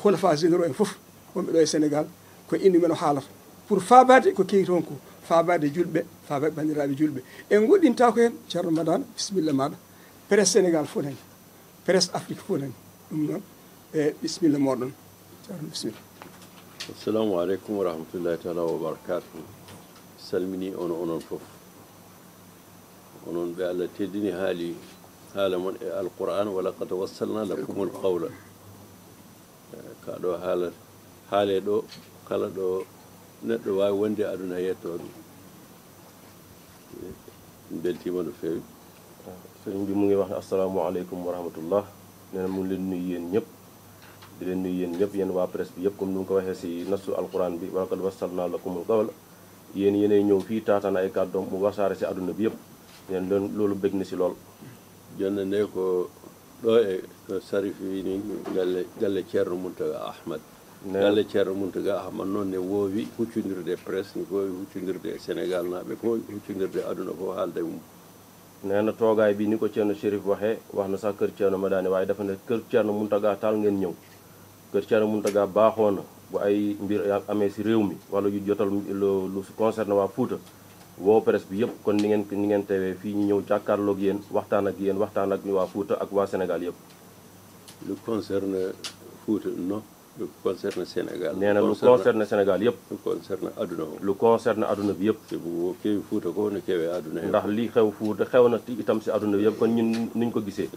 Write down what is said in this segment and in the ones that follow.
holafa généraux en fof wonɓe ɗo e sénégal ko indi men o haalata pour faabade ko kewi toon ko faabade julɓe faabade bandiraɓe julɓe en goɗɗinta ko hen ceerno madane bisimilla maɗa presse sénégal fof nani presse afrique fof nani ɗum noon e bisimilla moɗon ceerno bisimilla. assalamu aleykum wa rahmatullahi taala wa barakatuh. salmini onon fof onon ɓe allah teddini haala mon e alquran wa laqad wassalna lakumul qawla ka ɗo haale ɗo kala ɗo neɗɗo wawi wonde aduna yetto ɗum beltima no fewi. sëriñ bi mu ngi wax ne asalaamaaleykum wa rahmatullah nee na mu ngi leen nuyu yéen ñëpp di leen nuyu yéen ñëpp yéen waa presse bi yëpp comme ni mu ko waxee si nasu alquran bi wa laqad wassalna lakumul qawla yéen yéenay ñëw fii taataan ay kàddoom mu wasaare si àdduna bi yëpp neen loolu bëgg na si lool. jonne nde ko ɗo e ko sarifi ni galle ceerno Mountaga Ahmad galle ceerno Mountaga Ahmad noon ne woowi huccodirde presse ne woowi huccodirde Sénégal naaɓe ko huccodirde aduna fof haalde mum. nee na toogaay bi ni ko ceerno Chérif waxee wax na sax kër ceerno Madani waaye dafa ne kër ceerno Mountaga taal ngeen ñëw kër ceerno Mountaga baaxoo na bu ay mbir amee si réew mi wala yu jotal lu concerne waa Fuuta woo presse bi yëpp kon ni ngeen teewee fii ñu ñëw jàkkaarloog yéen waxtaan ak waa Fuuta ak waa Sénégal yëpp. lu concerne Fuuta non lu concerne Sénégal. nee na lu concerne Sénégal yëpp. lu concerne aduna o. lu concerne aduna bi yëpp. te bu keewi Fuuta ko ne keewi aduna ndax li xew Fuuta xew na itam si aduna bi yëpp kon ñun niñ ko gisee.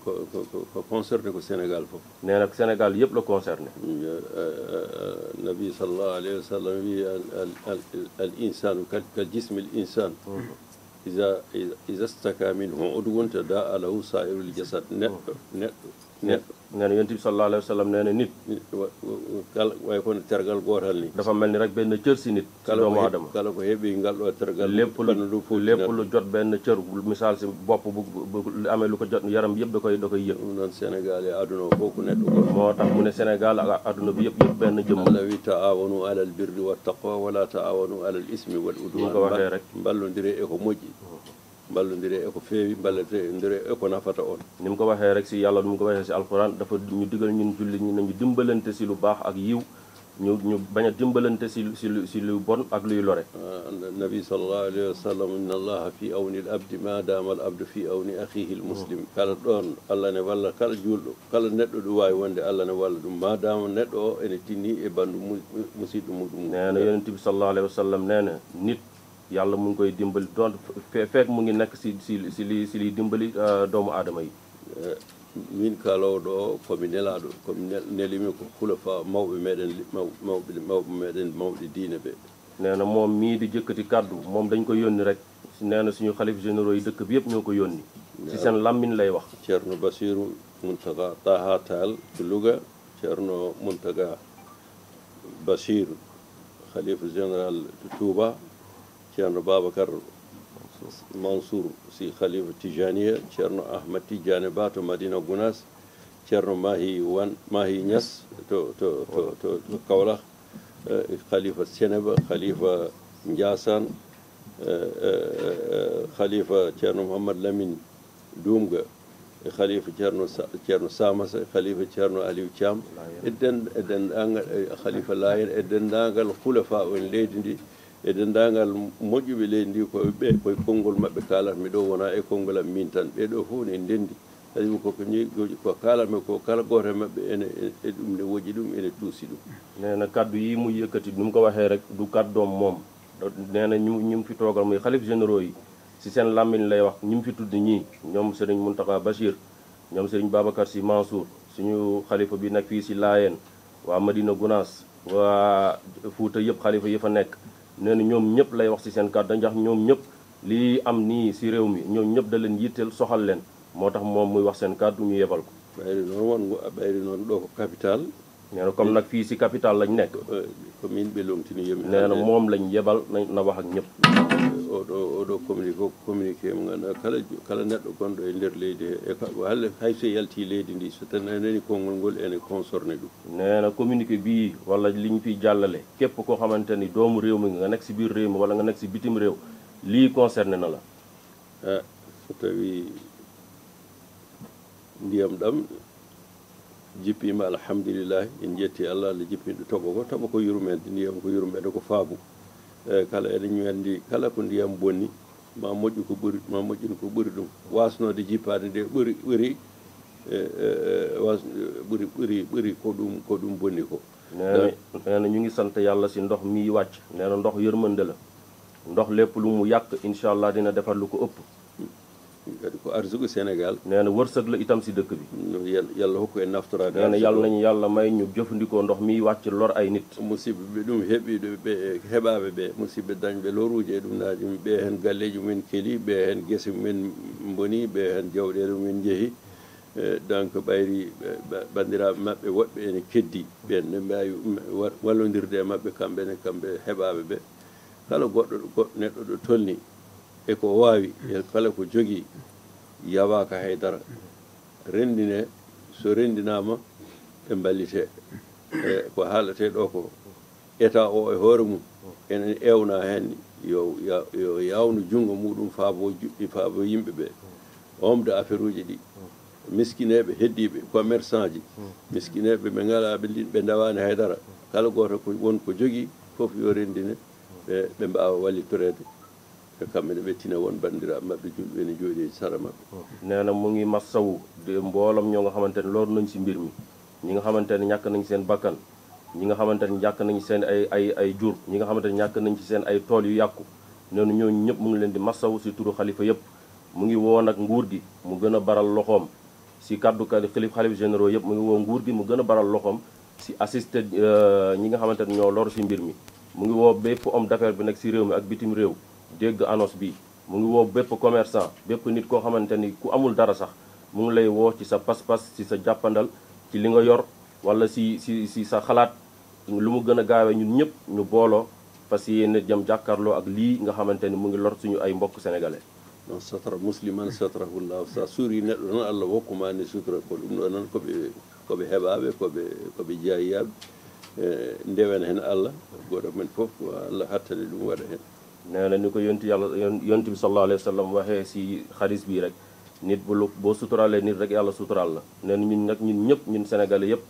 ko concerne ko Sénégal foofu. nee na Sénégal yëpp la concerné. nabi sallallahu alayhi wa sallam wi al insanu kal jismi al insan iza staka minhu udwun tadaa lahu sairul jasad neɗɗo nee na yonent bi sallallahu alayhi wa sallam nee na nit kala way kono tergal gootal ni dafa mel ni rek benn cër si nit si doomu aadama kala ko heeɓi ngal ɗo tergal lépp lu jot benn cër misaal si bopp bu amee lu ko jot yaram yëpp da koy yëg. ɗum noon Sénégal e aduna o fof ko neɗɗo goto moo tax mu ne Sénégal ak aduna bi yëpp benn jëmm. Allah wi taawanu alal birri wa taqwa wala taawanu alal ismi wal udwan. ko waxee rek mballodire e ko moƴƴi mballodire e ko feewi mballodire e ko nafata on. ni mu ko waxee rek si yàlla ni mu ko waxee si alquran dafa ñu digal ñun julli ñi nañu dimbalante si lu baax ak yiw ñu bañ a dimbalante si lu bon ak luy lore. nabi sallallahu alayhi wa sallam inna allaha fi awni al abdi ma dama al abdu fi awni akhihi al muslim. kala ɗon allah ne walla kala julɗo kala neɗɗo ɗum wawi wonde allah ne walla ɗum ma dama neɗɗo o ene tinni e bandu musidɗo muɗum. nee na yonent bi sallallahu alayhi wa sallam nee na nit yàlla mu ngi koy dimbali doon fekk mu ngi nekk si liy dimbali doomu aadama yi. min kalowo ɗo komi nelaɗo komi nelimi ko hulafa mawɓe meɗen mawɓe diine ɓe. nee na moom mii di jëkkati kàddu moom dañ ko yónni rek nee na suñu xalif généraux yi dëkk bi yëpp ñoo ko yónni si seen lammin lay wax. ceerno Basiru Mountaga Taha Tall to Louga ceerno Mountaga Bachir khalifa général to Touba ceerno Babacar Mansour si khalifa Tijaniya ceerno Ahmad Tidiane Ba to Madina Gounass ceerno Mahi Niass to Kaolack khalifa Seneba khalifa Ndiassane khalifa ceerno Mouhamad Lamine Dumga khalifa ceerno Samassa khalifa ceerno Aliou Thiam e dendagal khalifa Layen e dendagal hulafa on leydi ndi e dendagal moƴƴuɓe leydi ndi koye konngol maɓɓe kalata mi ɗo wona e konngol am min tan ɓeɗo fof ne ndendi kadi ko kalatmi ko kala goto e maɓɓe e ɗum ne woƴƴi ɗum ene tuusi ɗum. nee na kaddu yi mu yëkkati nu mu ko waxee rek du kaddoom moom nee na ñu fi toogal muy xalif généraux yi si seen làmmiñ lay wax ñi mu fi tudd ñii ñoom Serigne Mountakha Bachir ñoom Serigne Babacar Sy Mansour suñu xalifa bi nag fii si Laayeen waa Madina Gounass waa Fuuta yëpp xalifa yi fa nekk nee na ñoom ñëpp lay wax si seen kàddu ndax ñoom ñëpp lii am nii si réew mi ñoom ñëpp da leen yitteel soxal leen moo tax moom muy wax seen kàddu ñu yebal ko. ɓayri noon ɗo ko capital. nee na comme nag fii si capital lañ nekk. ko min ɓe lomtini yomi. nee na moom lañ yebal na wax ak ñëpp. oɗo communiqué mo ganduɗa kala neɗɗo gonɗo e nder leydi he halle hay so yalti leydi ndi so tan nani konngol ngol ene concerné ɗum. nee na communiqué bii wala li ñu fiy jàllale képp koo xamante ni doomu réew mi nga nekk si biir réew mi wala nga nekk si bitim réew lii concerné na la. so tawi ndiyam ɗam jippima alhamdulillahi en jetti Allah Allah jippinɗo toɓo ko yurmede ndiyam ko yurmede ko faabu kala eɗen ñandi kala ko ndiyam bonni ma moƴƴu ko ɓuri ma moƴƴin ko ɓuri ɗum wasnode jippade nde ɓuri ɓuri ko ɗum bonni ko nee na ñu ngi sant yàlla si ndox mi wàcc nee na ndox yërmande la ndox lépp lu mu yàq incha allah dina defar lu ko ëpp kadi ko arsugu Sénégal nee na wërsëg la itam si dëkk bi yàlla hokku en naftorade nee na yàlla nañu yàlla may ñu jëfandikoo ndox mi wàcc lor ay nit musidɓe ɓe ɗum heeɓiɗo ɓe heɓaɓe ɓe musidɓe dañɓe loruji e ɗum naaji ɓe hen galleji mumen keeli ɓe hen guese mumen boni ɓe hen jawɗele mumen jeehi donc ɓayri bandiraɓe maɓɓe woɓɓe ene keddi ɓen ne mbawi wallodirde e maɓɓe kamɓe heɓaɓe ɓe kala goɗɗo neɗɗo ɗo tolni e ko wawi e kala ko jogui yawaka haydara rendine so rendinama ɓe ballite e ko haalate ɗo ko état o e hoore mum enen ewna hen yo yawnu junggo muɗum faabo yimɓe ɓe omde affaire uji ɗi miskineɓe heddiɓe commerçant ji miskineɓe ɓe ngala ɓe dawani haydara kala goto ko won ko jogui foof yo rendine ɓe mbawa wallitorede kamɓe ne ɓe tina won bandiraɓe maɓɓe julɓe ne jooɗi e sara maɓɓe nee na mu ngi massawu de mboolam ñoo nga xamante ne loolu nañ si mbir mi ñi nga xamante ne ñàkk nañ seen bakkan ñi nga xamante ne ñàkk nañ seen ay jur ñi nga xamante ne ñàkk nañ ci seen ay tool yu yàqu noonu ñooñu ñëpp mu ngi leen di massawu si turu xalifa yëpp mu ngi woo nag nguur gi mu gën a baral loxoom si kaddu xalif généraux yëpp mu ngi woo nguur gi mu gën a baral loxoom si assisté ñi nga xamante ne ñoo lor si mbir mi mu ngi woo bépp homme d'affaires bi nekk si réew mi ak bitim réew dégg annonce bi mu ngi woo bépp commerçant bépp nit koo xamante ni ku amul dara sax mu ngi lay woo ci sa pas-pas ci sa jàppandal ci li nga yor wala si sa xalaat lu mu gën a gaawee ñun ñëpp ñu booloo parce que yéen jëm jàkkaarloo ak lii nga xamante ni mu ngi lor suñu ay mbokk sénégalais non satara musliman satarahullahu sa suuri neɗɗo noon Allah hokkuma sutura ko ɗum ɗo noon koɓe heɓaɓe koɓe jeeyiyaɓe ndewen hen Allah goɗo men fof ko Allah hattane ɗum waɗa hen nee na ni ko yonti bi sallallahu alayhi wa sallam waxee si xadis bii rek nit boo suturalee nit rek yàlla sutural la nee na ñun nag ñun sénégalais yëpp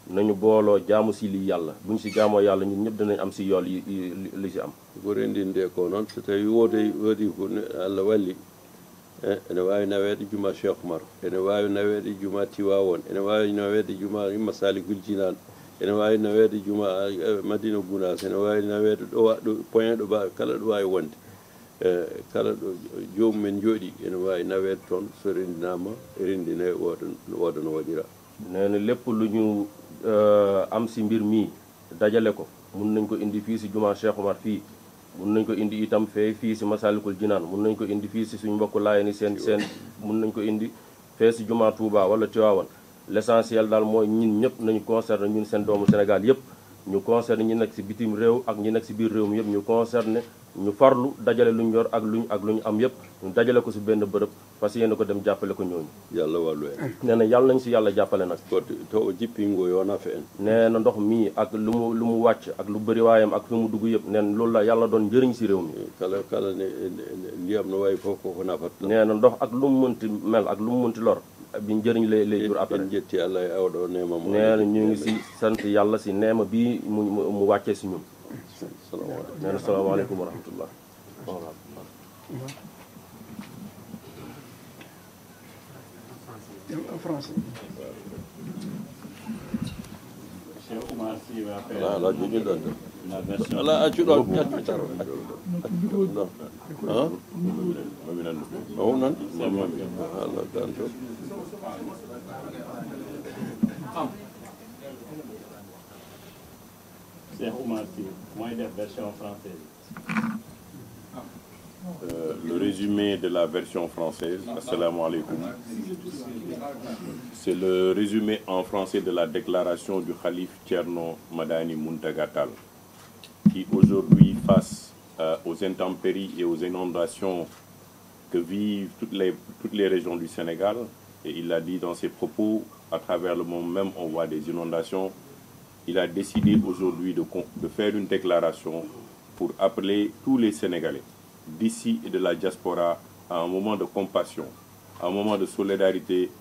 nañu booloo jaamu si lii yàlla buñ si jaamoo yàlla ñun ñëpp dinañ am si yool li si am ko rendinde ko noon so tawi woodi ko Allah walli ene wawi nawede juma Cheikh Oumar ene wawi nawede juma Tiwawon ene wawi nawede juma Massalikul Jinan ene wawi nawede juma Madina Gounass ene wawi nawede ɗo point ɗo kala ɗo wawi wonde kala ɗo jomumen jooɗi ene wawi nawede toon so rendinama rendine woda no waɗira nee na lépp lu ñu am si mbir mi dajale ko mun nañ ko indi fii si juma Cheikh Oumar fii mun nañ ko indi itam fii si Massalikul Jinaan mun nañ ko indi fii si suñu mbokku Laayeen seen mun nañ ko indi fee si juma Touba wala Tivaouane l'essentiel daal mooy ñun ñëpp nañu concerné ñun seen doomu Sénégal yëpp ñu concerné ñi nekk si bitim réew ak ñi nekk si biir réew mi yëpp ñu concerné ñu farlu dajale lu ñu yor ak lu ñu am yëpp ñu dajale ko si benn bërëb parce que yéen ko dem jàppale ko ñooñu yàlla wàllu en nee na yàlla nañ si yàlla jàppale nag ko to o jippingo yo nafa en nee na ndox mii ak lu mu wàcc ak lu bëri waayam ak lu mu dugg yëpp nee na loolu la yàlla doon njëriñ si réew mi kala ne ndiyam no wawi fof koko nafat nee na ndox ak lu mu mënti mel ak lu mu mënti lor bi njëriñ lay jur après en jetti Allah e awɗo neema mo nee na ñu ngi si sant yàlla si neema bii mu wàccee si ñun salaamaaleykum nee na salaamaaleykum wa rahmatullah en français. Cheikh Oumar Sy va faire ala jogi ɗon de la version. ala accuɗo accuɗaro o noon ala ganto Cheikh Oumar Sy mooy def version française. Le résumé de la version française, assalamu alaikum. C'est le résumé en français de la déclaration du Khalif Thierno Madani Mountaga Tall, qui aujourd'hui, face aux intempéries et aux inondations que vivent toutes les régions du Sénégal, et il l'a dit dans ses propos, à travers le monde même on voit des inondations, il a décidé aujourd'hui de faire une déclaration pour appeler tous les Sénégalais d'ici et de la diaspora à un moment de compassion, à un moment de solidarité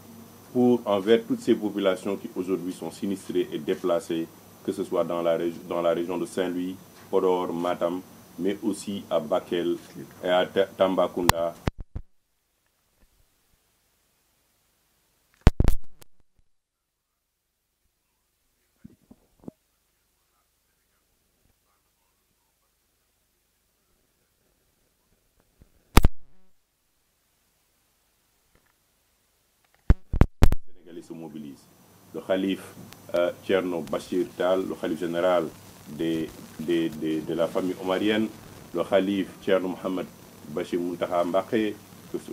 envers toutes ces populations qui aujourd'hui sont sinistrées et déplacées, que ce soit dans la région de Saint-Louis, Podor, Matam, mais aussi à Bakel et à Tambacounda. Se mobilise. Le calife Thierno Bachir Tal, le calife général de la famille omarienne, le calife Thierno Mohamed Bachir Muntaha Mbaké,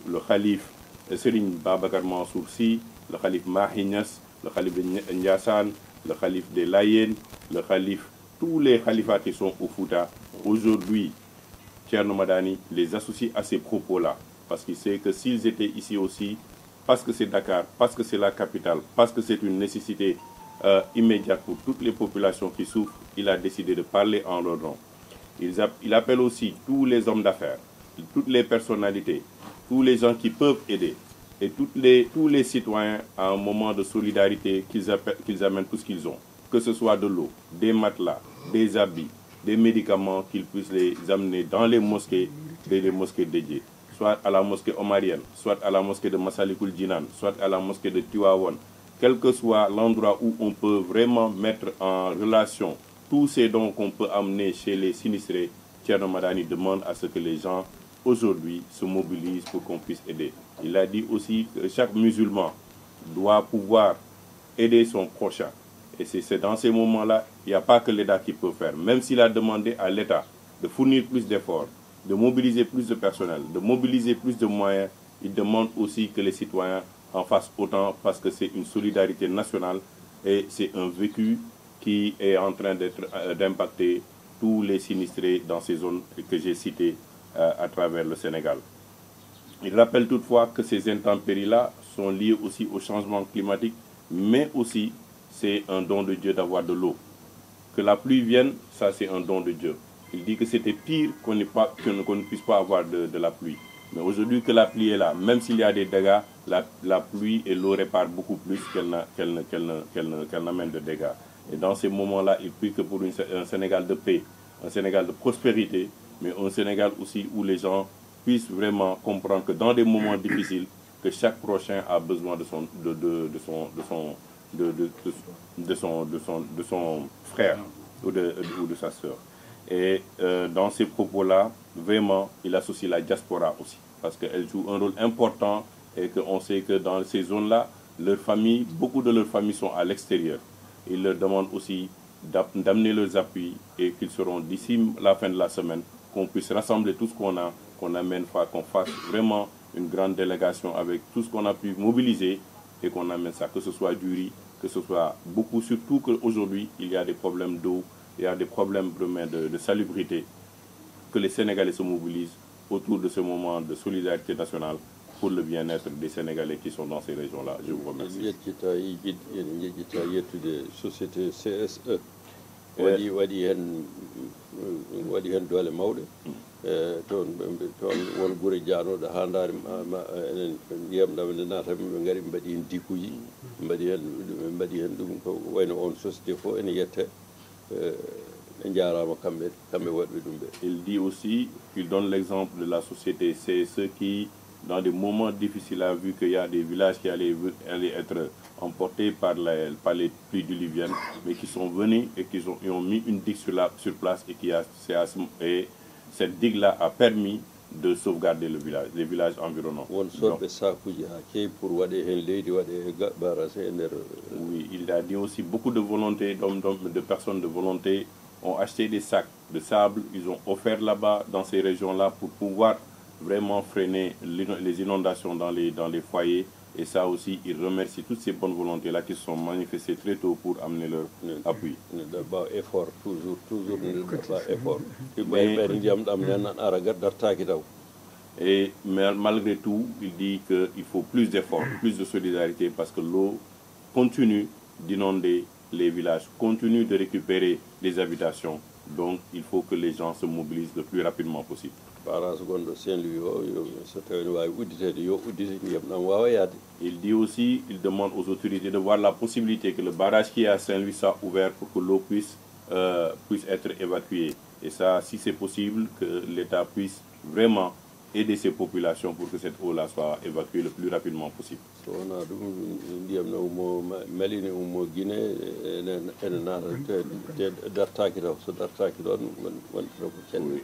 le calife Serigne Babacar Mansour Sy, le calife Mahi Niass, le calife de Ndiassane, le calife des Layènes, le calife, tous les califats qui sont au Fouta. Aujourd'hui, Thierno Madani les associe à ces propos-là, parce qu'il sait que s'ils étaient ici aussi, parce que c'est Dakar, parce que c'est la capitale, parce que c'est une nécessité immédiate pour toutes les populations qui souffrent, il a décidé de parler en leur nom. Il appelle aussi tous les hommes d'affaires, toutes les personnalités, tous les gens qui peuvent aider, et tous les citoyens à un moment de solidarité qu'ils amènent tout ce qu'ils ont, que ce soit de l'eau, des matelas, des habits, des médicaments, qu'ils puissent les amener dans les mosquées dédiées, soit à la mosquée omarienne, soit à la mosquée de Massalikul Jinan, soit à la mosquée de Tivaouane, quel que soit l'endroit où on peut vraiment mettre en relation tous ces dons qu'on peut amener chez les sinistrés. Thierno Madani demande à ce que les gens aujourd'hui se mobilisent pour qu'on puisse aider. Il a dit aussi que chaque musulman doit pouvoir aider son prochain. Et c'est dans ces moments-là, il n'y a pas que l'État qui peut faire. Même s'il a demandé à l'État de fournir plus d'efforts, de mobiliser plus de personnel, de mobiliser plus de moyens, il demande aussi que les citoyens en fassent autant, parce que c'est une solidarité nationale et c'est un vécu qui est en train d'impacter tous les sinistrés dans ces zones que j'ai citées à travers le Sénégal. Il rappelle toutefois que ces intempéries-là sont liées aussi au changement climatique, mais aussi c'est un don de Dieu d'avoir de l'eau. Que la pluie vienne, ça c'est un don de Dieu. Il dit que c'était pire qu'on ne puisse pas avoir de la pluie. Mais aujourd'hui que la pluie est là, même s'il y a des dégâts, la pluie et l'eau réparent beaucoup plus qu'elle n'amène de dégâts. Et dans ces moments-là, il prie que pour un Sénégal de paix, un Sénégal de prospérité, mais un Sénégal aussi où les gens puissent vraiment comprendre que dans des moments difficiles, que chaque prochain a besoin de son frère ou de sa sœur. Et dans ces propos-là, vraiment, il associe la diaspora aussi, parce qu'elle joue un rôle important et qu'on sait que dans ces zones-là, beaucoup de leurs familles sont à l'extérieur. Il leur demande aussi d'amener leurs appuis et qu'ils seront d'ici la fin de la semaine, qu'on puisse rassembler tout ce qu'on a, qu'on fasse vraiment une grande délégation avec tout ce qu'on a pu mobiliser et qu'on amène ça, que ce soit du riz, que ce soit beaucoup, surtout qu'aujourd'hui, il y a des problèmes d'eau, il y a des problèmes de salubrité, que les Sénégalais se mobilisent autour de ce moment de solidarité nationale pour le bien-être des Sénégalais qui sont dans ces régions-là. Je vous remercie. Société CSE waɗi hen doole mawɗe toon won guure janoɗo ha daari enen ndiyam ɗam nde naata ɓe gaari ɓe mbaɗi hen dikuji mbaɗi hen ɗum ko wayno on société fof ene yette jarama kamɓe waɗɓe ɗum ɓe. Il dit aussi qu'il donne l'exemple de la société CSE qui, dans des moments difficiles, a vu qu'il y a des villages qui allaient être emportés par les pluies diluviennes, mais qui sont venus et qui ont mis une digue sur place et cette digue-là a permis de sauvegarder les villages environnants. Oui, il a dit aussi beaucoup de volonté, de personnes de volonté ont acheté des sacs de sable, ils ont offert là-bas, dans ces régions-là, pour pouvoir vraiment freiner les inondations dans les foyers. Et ça aussi, il remercie toutes ces bonnes volontés-là qui se sont manifestées très tôt pour amener leur appui. Effort, toujours effort. Et malgré tout, il dit qu'il faut plus d'efforts, plus de solidarité, parce que l'eau continue d'inonder les villages, continue de récupérer les habitations. Donc il faut que les gens se mobilisent le plus rapidement possible. Il dit aussi, il demande aux autorités de voir la possibilité que le barrage qui est à Saint-Louis soit ouvert pour que l'eau puisse être évacuée. Et ça, si c'est possible, que l'État puisse vraiment aider ces populations pour que cette eau-là soit évacuée le plus rapidement possible.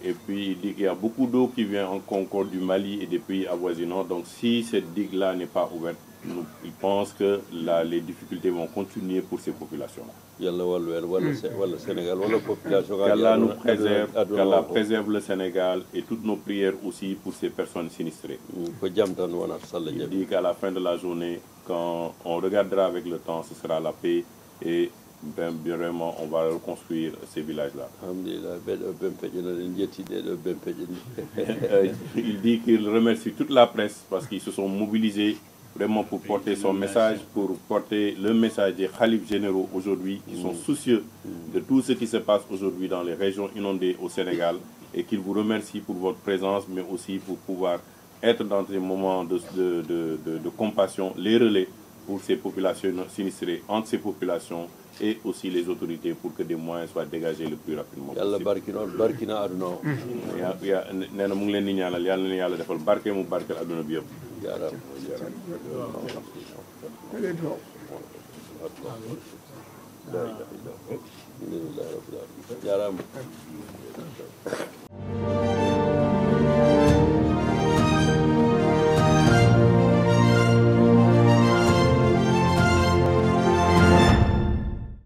Et puis il dit qu'il y a beaucoup d'eau qui vient en Concorde du Mali et des pays avoisinants. Donc si cette digue-là n'est pas ouverte, il pense que les difficultés vont continuer pour ces populations-là. Qu'Allah nous préserve, qu'Allah préserve le Sénégal et toutes nos prières aussi pour ces personnes sinistrées. Il dit qu'à la fin de la journée, quand on regardera avec le temps, ce sera la paix et vraiment on va reconstruire ces villages-là. Il dit qu'il remercie toute la presse parce qu'ils se sont mobilisés vraiment pour porter son message, pour porter le message des khalifes généraux aujourd'hui qui sont soucieux de tout ce qui se passe aujourd'hui dans les régions inondées au Sénégal et qu'il vous remercie pour votre présence, mais aussi pour pouvoir être dans des moments de compassion, les relais pour ces populations sinistrées, entre ces populations et aussi les autorités pour que des moyens soient dégagés le plus rapidement possible.